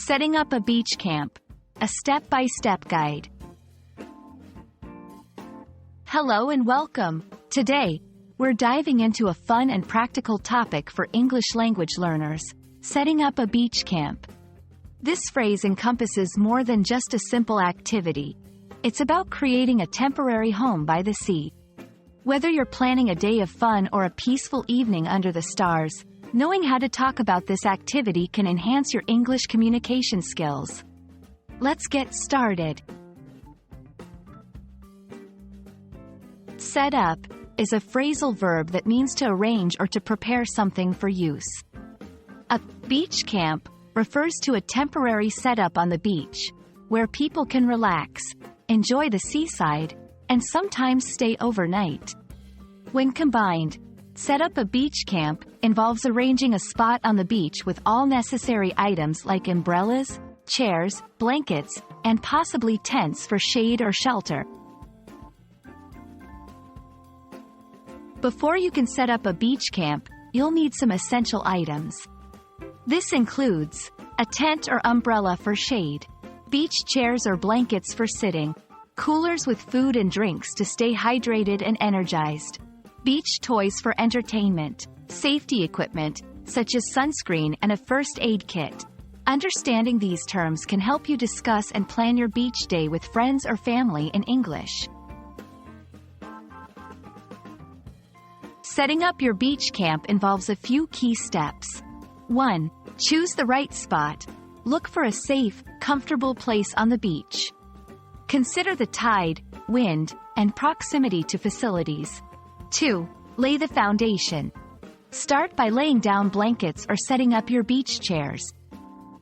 Setting up a beach camp. A step-by-step guide. Hello and welcome. Today, we're diving into a fun and practical topic for English language learners: setting up a beach camp. This phrase encompasses more than just a simple activity. It's about creating a temporary home by the sea. Whether you're planning a day of fun or a peaceful evening under the stars, knowing how to talk about this activity can enhance your English communication skills. Let's get started. Set up is a phrasal verb that means to arrange or to prepare something for use. A beach camp refers to a temporary setup on the beach, where people can relax, enjoy the seaside, and sometimes stay overnight. When combined, set up a beach camp involves arranging a spot on the beach with all necessary items like umbrellas, chairs, blankets, and possibly tents for shade or shelter. Before you can set up a beach camp, you'll need some essential items. This includes a tent or umbrella for shade, beach chairs or blankets for sitting, coolers with food and drinks to stay hydrated and energized, beach toys for entertainment, safety equipment, such as sunscreen and a first aid kit. Understanding these terms can help you discuss and plan your beach day with friends or family in English. Setting up your beach camp involves a few key steps. 1. Choose the right spot. Look for a safe, comfortable place on the beach. Consider the tide, wind, and proximity to facilities. 2. Lay the foundation. Start by laying down blankets or setting up your beach chairs.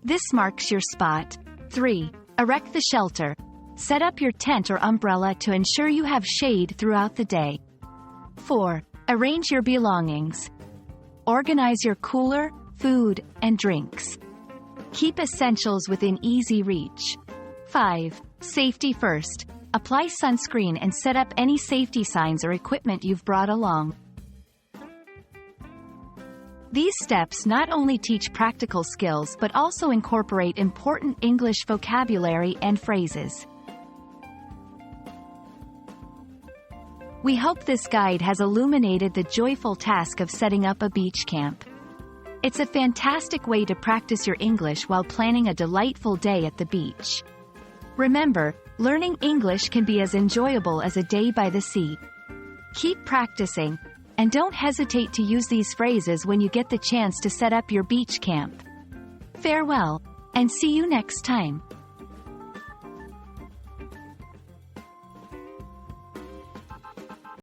This marks your spot. 3. Erect the shelter. Set up your tent or umbrella to ensure you have shade throughout the day. 4. Arrange your belongings. Organize your cooler, food, and drinks. Keep essentials within easy reach. 5. Safety first. Apply sunscreen and set up any safety signs or equipment you've brought along. These steps not only teach practical skills but also incorporate important English vocabulary and phrases. We hope this guide has illuminated the joyful task of setting up a beach camp. It's a fantastic way to practice your English while planning a delightful day at the beach. Remember, learning English can be as enjoyable as a day by the sea. Keep practicing, and don't hesitate to use these phrases when you get the chance to set up your beach camp. Farewell, and see you next time.